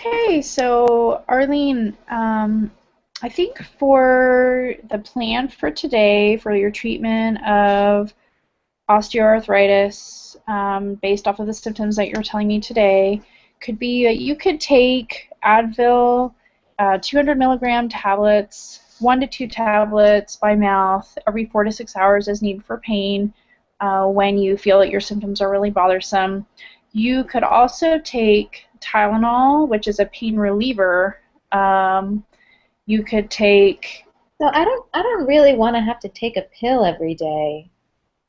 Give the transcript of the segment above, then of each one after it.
Okay, so Arlene, I think for the plan for today for your treatment of osteoarthritis, based off of the symptoms that you're telling me today, could be that you could take Advil, 200 milligram tablets, 1 to 2 tablets by mouth every 4 to 6 hours as needed for pain when you feel that your symptoms are really bothersome. You could also take Tylenol, which is a pain reliever. Um, you could take. So I don't really want to have to take a pill every day.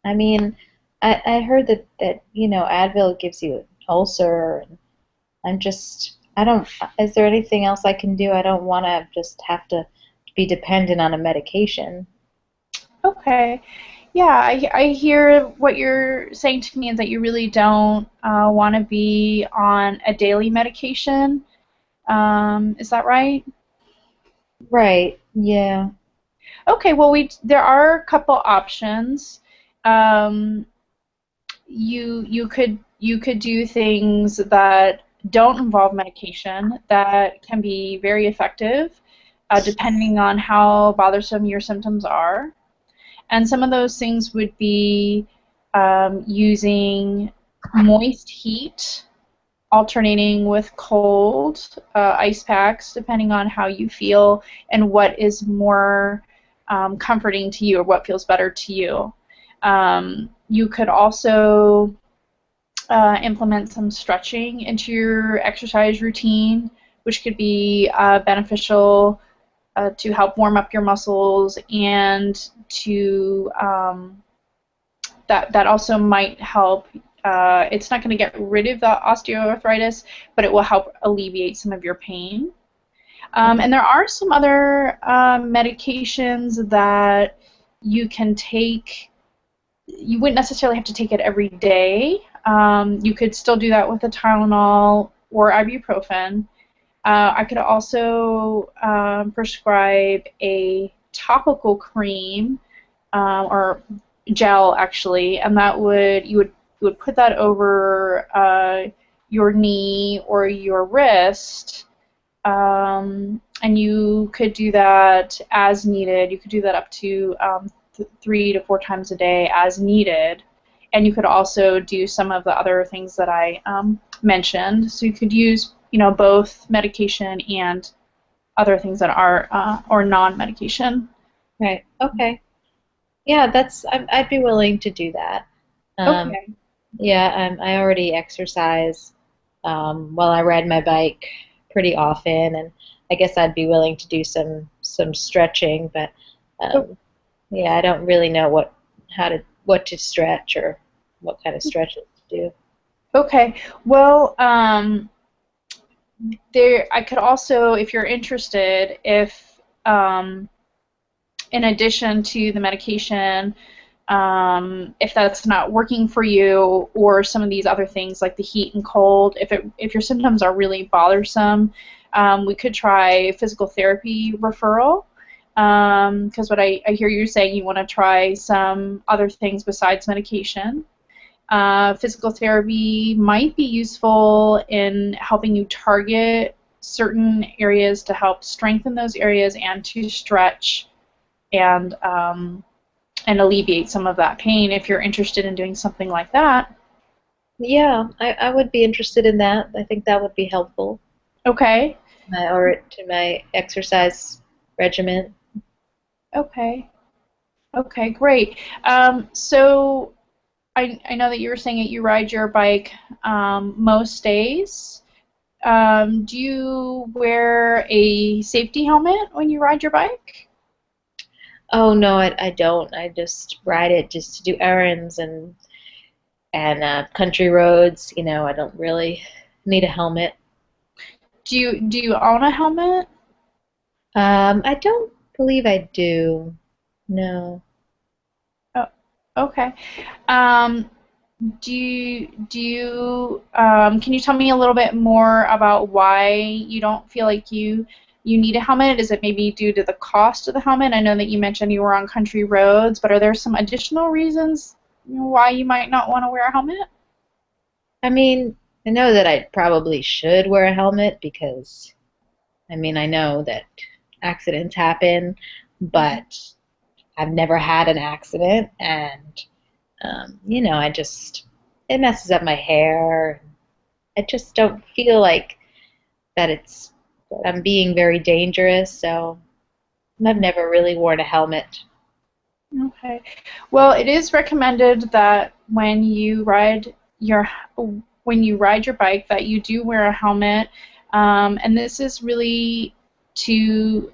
I mean, I heard that Advil gives you an ulcer, and I don't, is there anything else I can do? I don't want to just have to be dependent on a medication. Okay. Yeah, I hear what you're saying to me is that you really don't want to be on a daily medication. Is that right? Right, yeah. Okay, well, there are a couple options. Um, you could do things that don't involve medication that can be very effective, depending on how bothersome your symptoms are. And some of those things would be using moist heat alternating with cold ice packs, depending on how you feel and what is more comforting to you or what feels better to you. You could also implement some stretching into your exercise routine, which could be beneficial to help warm up your muscles and to that also might help. It's not going to get rid of the osteoarthritis, but it will help alleviate some of your pain. And there are some other medications that you can take. You wouldn't necessarily have to take it every day. You could still do that with a Tylenol or ibuprofen. I could also prescribe a topical cream or gel actually, and that would you would put that over your knee or your wrist, and you could do that as needed. You could do that up to 3 to 4 times a day as needed, and you could also do some of the other things that I mentioned. So you could use both medication and other things that are or non-medication. Right, okay. Yeah, I'd be willing to do that. Um, Okay. yeah, I already exercise while I ride my bike pretty often, and I guess I'd be willing to do some stretching, but um, yeah, I don't really know what to stretch or what kind of stretches to do. Okay. Well, there I could also, if you're interested, if in addition to the medication, if that's not working for you, or some of these other things like the heat and cold, if your symptoms are really bothersome, we could try physical therapy referral. Because what I hear you saying, you want to try some other things besides medication. Physical therapy might be useful in helping you target certain areas to help strengthen those areas and to stretch and alleviate some of that pain if you're interested in doing something like that. Yeah, I would be interested in that. I think that would be helpful. Okay. Or to my exercise regimen. Okay. Okay, great. So I know that you were saying that you ride your bike most days. Do you wear a safety helmet when you ride your bike? Oh no, I don't. I just ride it just to do errands and country roads. I don't really need a helmet. Do you own a helmet? I don't believe I do. No. Oh, okay. Um, can you tell me a little bit more about why you don't feel like you need a helmet? Is it maybe due to the cost of the helmet? I know that you mentioned you were on country roads, but are there some additional reasons why you might not want to wear a helmet? I mean, I know that I probably should wear a helmet because, I mean, I know that accidents happen, but I've never had an accident, and I just it messes up my hair. I just don't feel like that I'm being very dangerous, so I've never really worn a helmet. Okay. Well, it is recommended that your when you ride your bike that you do wear a helmet, and this is really to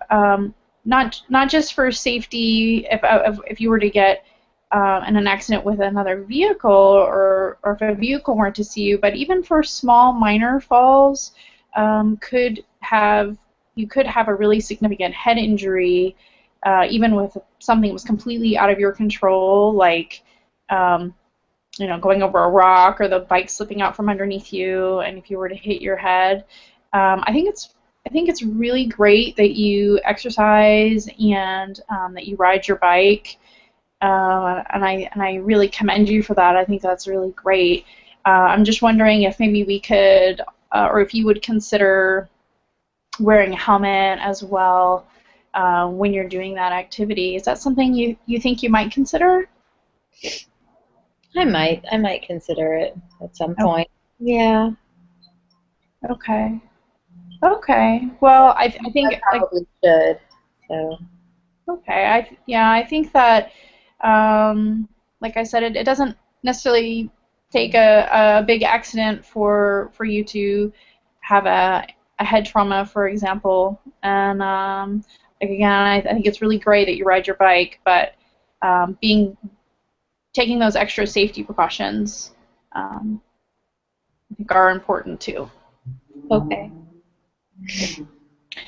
not just for safety if you were to get in an accident with another vehicle or if a vehicle weren't to see you, but even for small minor falls, could have you could have a really significant head injury even with something that was completely out of your control, like um, going over a rock or the bike slipping out from underneath you, and if you were to hit your head, I think it's really great that you exercise and that you ride your bike, and I really commend you for that. I think that's really great. I'm just wondering if maybe we could, or if you would consider wearing a helmet as well when you're doing that activity. Is that something you think you might consider? I might consider it at some point. Yeah, Okay. Okay. Well, I I think like probably should. So, okay. Yeah, I think that like I said, it doesn't necessarily take a big accident for you to have a head trauma, for example. And like again, I think it's really great that you ride your bike, but being taking those extra safety precautions, um, I think are important too. okay.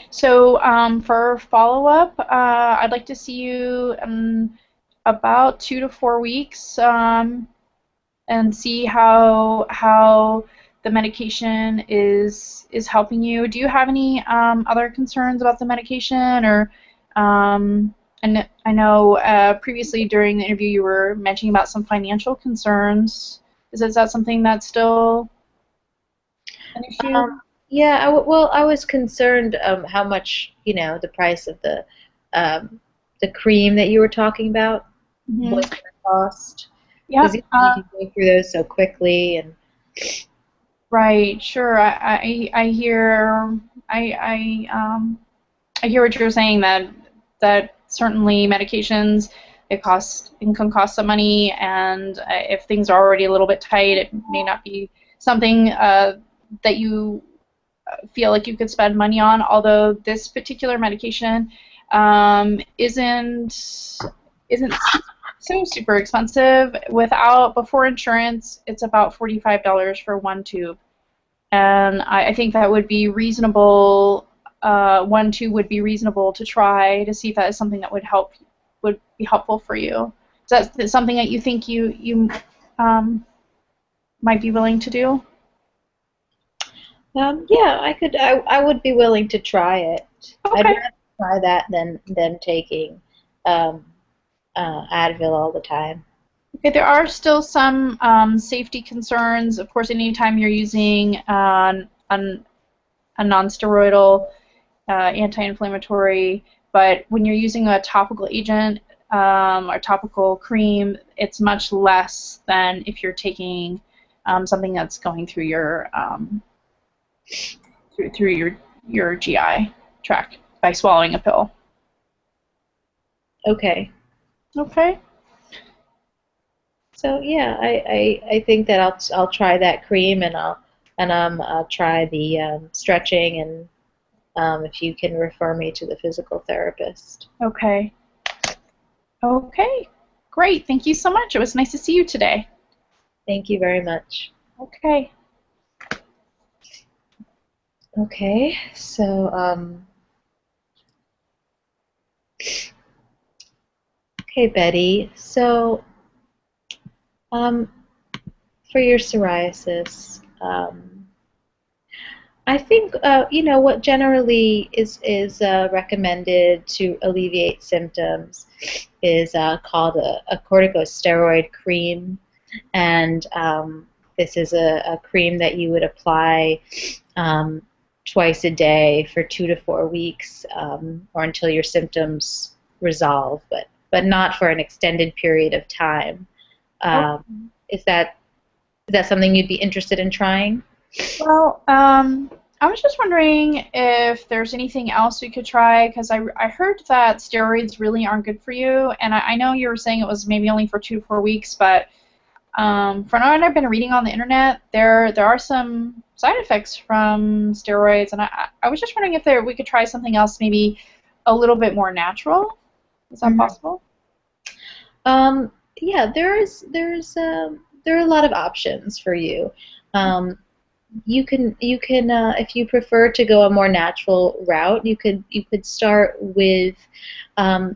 So for follow-up, I'd like to see you in about 2 to 4 weeks and see how the medication is helping you. Do you have any other concerns about the medication or and I know previously during the interview you were mentioning about some financial concerns. Is that something that's still an issue? Um, yeah, well, I was concerned how much, the price of um, the cream that you were talking about was Hmm. going to cost. Because Yep. you can go through those so quickly, and Right. Sure. I hear I hear what you're saying that certainly medications it can cost some money, and if things are already a little bit tight, it may not be something that you feel like you could spend money on. Although this particular medication isn't so super expensive. Before insurance, it's about $45 for one tube, and I think that would be reasonable. One tube would be reasonable to try to see if that is something that would be helpful for you. Is that something that you think you um, might be willing to do? yeah, I would be willing to try it. I'd Okay. rather try that than taking um, Advil all the time. Okay, there are still some safety concerns. Of course, anytime you're using a non-steroidal anti-inflammatory, but when you're using a topical agent or topical cream, it's much less than if you're taking something that's going through through your GI tract by swallowing a pill. Okay. Okay. So yeah, I think that I'll try that cream, and I'll try the stretching, and if you can refer me to the physical therapist. Okay. Okay. Great. Thank you so much. It was nice to see you today. Thank you very much. Okay. Okay, so okay, Betty. So um, for your psoriasis, I think what generally is recommended to alleviate symptoms is called a corticosteroid cream, and this is a cream that you would apply um, twice a day for 2 to 4 weeks, or until your symptoms resolve, but not for an extended period of time. Is that something you'd be interested in trying? Well, I was just wondering if there's anything else we could try, because I heard that steroids really aren't good for you, and I know you were saying it was maybe only for 2 to 4 weeks, but from what I've been reading on the internet, there are some side effects from steroids, and I was just wondering if we could try something else, maybe a little bit more natural. Is that possible? Yeah, there are a lot of options for you. Um, you can if you prefer to go a more natural route, you could start with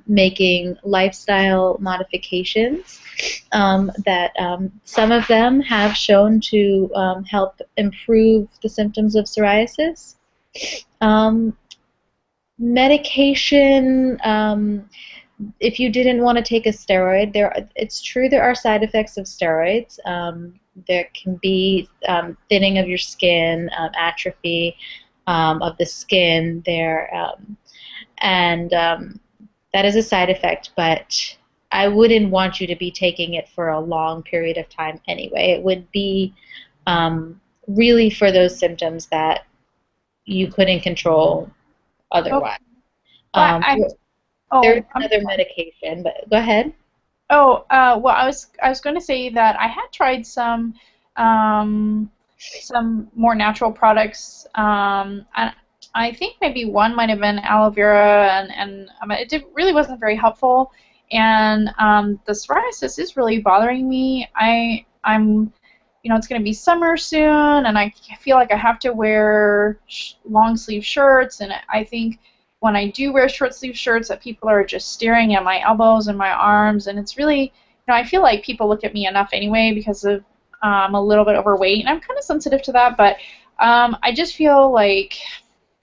making lifestyle modifications that some of them have shown to help improve the symptoms of psoriasis. Um, Medication. If you didn't want to take a steroid, it's true there are side effects of steroids. There can be thinning of your skin, atrophy of the skin there, and that is a side effect, but I wouldn't want you to be taking it for a long period of time anyway. It would be really for those symptoms that you couldn't control Okay. otherwise. But Um, oh, there's another medication, but go ahead. Oh, well, I was going to say that I had tried some more natural products. I think maybe one might have been aloe vera, and really wasn't very helpful. And the psoriasis is really bothering me. It's going to be summer soon, and I feel like I have to wear long sleeve shirts, and I think when I do wear short sleeve shirts that people are just staring at my elbows and my arms, and it's really, I feel like people look at me enough anyway because of I'm a little bit overweight, and I'm kind of sensitive to that, but I just feel like,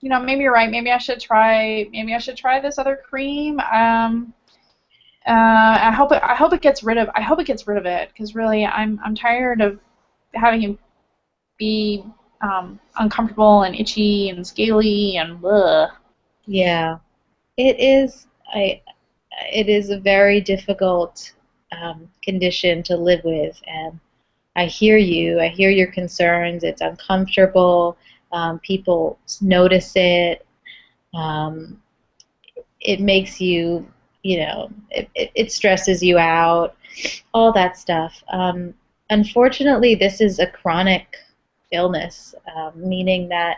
maybe you're right. Maybe I should try this other cream. I hope it gets rid of it, because really I'm tired of having it be uncomfortable and itchy and scaly and ugh. Yeah, it is. It is a very difficult condition to live with, and I hear you. I hear your concerns. It's uncomfortable. People notice it. Um, it makes you, it stresses you out. All that stuff. Unfortunately, this is a chronic illness, meaning that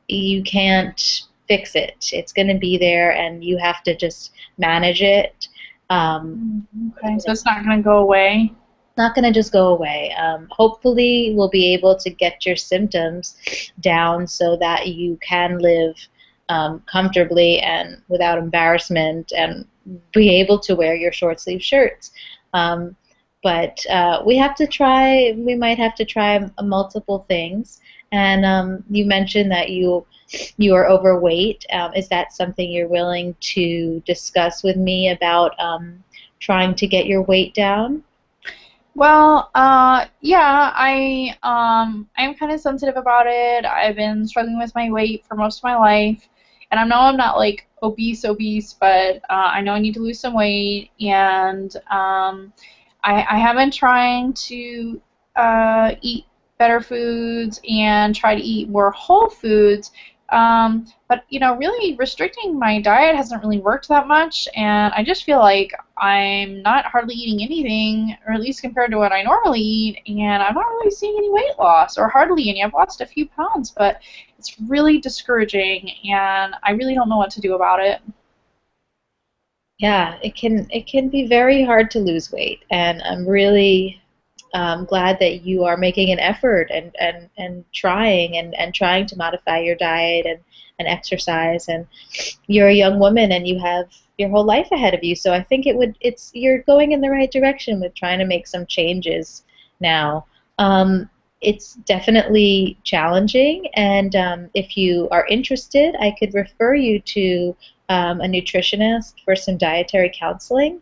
you can't fix it. It's going to be there, and you have to just manage it. Okay, so it's not going to go away. Not going to just go away. Hopefully, we'll be able to get your symptoms down so that you can live comfortably and without embarrassment, and be able to wear your short sleeve shirts. But we have to try. We might have to try multiple things. And you mentioned that you are overweight. Is that something you're willing to discuss with me about trying to get your weight down? Well, yeah, I'm kind of sensitive about it. I've been struggling with my weight for most of my life, and I know I'm not like obese, but I know I need to lose some weight, and I have been trying to eat better foods and try to eat more whole foods. But really restricting my diet hasn't really worked that much, and I just feel like I'm not hardly eating anything, or at least compared to what I normally eat, and I'm not really seeing any weight loss, or hardly any. I've lost a few pounds, but it's really discouraging, and I really don't know what to do about it. Yeah, it can be very hard to lose weight, and I'm really glad that you are making an effort and trying to modify your diet and exercise. And you're a young woman, and you have your whole life ahead of you. So I think you're going in the right direction with trying to make some changes now. It's definitely challenging, and if you are interested, I could refer you to a nutritionist for some dietary counseling,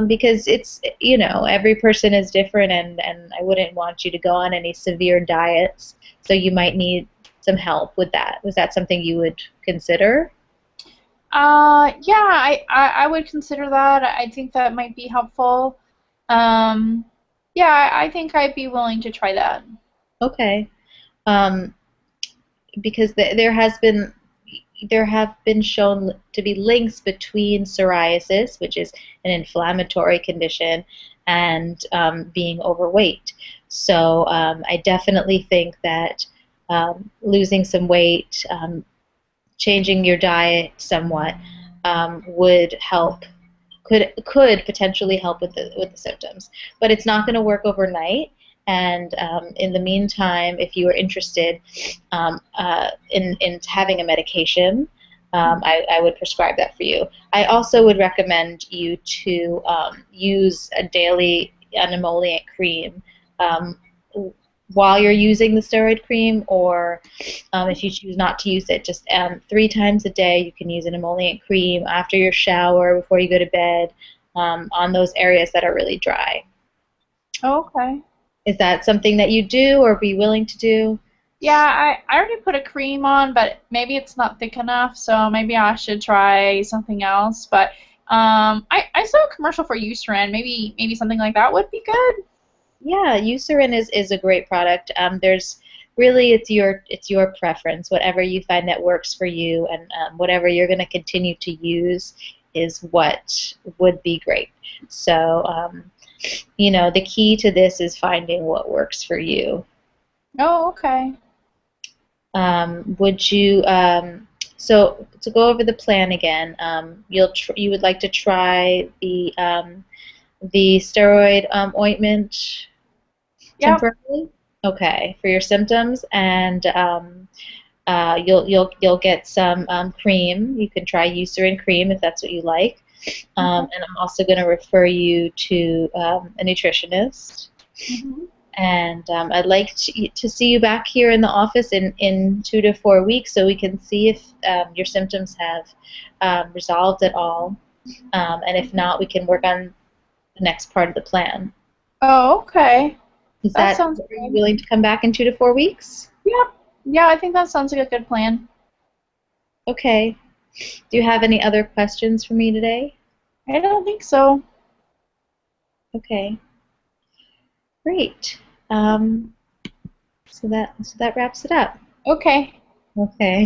because it's, every person is different, and I wouldn't want you to go on any severe diets, so you might need some help with that. Was that something you would consider? Yeah, I would consider that. I think that might be helpful. Um, yeah, I think I'd be willing to try that. Okay. Um, because there have been shown to be links between psoriasis, which is an inflammatory condition, and being overweight. So I definitely think that losing some weight, changing your diet somewhat, would help. Could potentially help with the symptoms, but it's not going to work overnight. And in the meantime, if you are interested in having a medication, I would prescribe that for you. I also would recommend you to use a daily an emollient cream um, while you're using the steroid cream, or if you choose not to use it, just 3 times a day you can use an emollient cream after your shower, before you go to bed, on those areas that are really dry. Okay. Is that something that you do or be willing to do? Yeah, I already put a cream on, but maybe it's not thick enough, so maybe I should try something else. But I saw a commercial for Eucerin. Maybe something like that would be good. Yeah, Eucerin is a great product. There's really, it's your preference. Whatever you find that works for you, and whatever you're going to continue to use is what would be great. So the key to this is finding what works for you. Oh, okay. Would you so to go over the plan again? You would like to try the steroid ointment Yep. temporarily, okay, for your symptoms, and you'll get some cream. You can try Eucerin cream if that's what you like. Okay. And I'm also going to refer you to a nutritionist. Mhm. And I'd like to see you back here in the office in 2 to 4 weeks, so we can see if your symptoms have resolved at all. And if not, we can work on the next part of the plan. Oh, okay. Is That that, sounds are you good. willing to come back in 2 to 4 weeks? Yep. Yeah, I think that sounds like a good plan. Okay. Do you have any other questions for me today? I don't think so. Okay. Great. Um, so that wraps it up. Okay. Okay.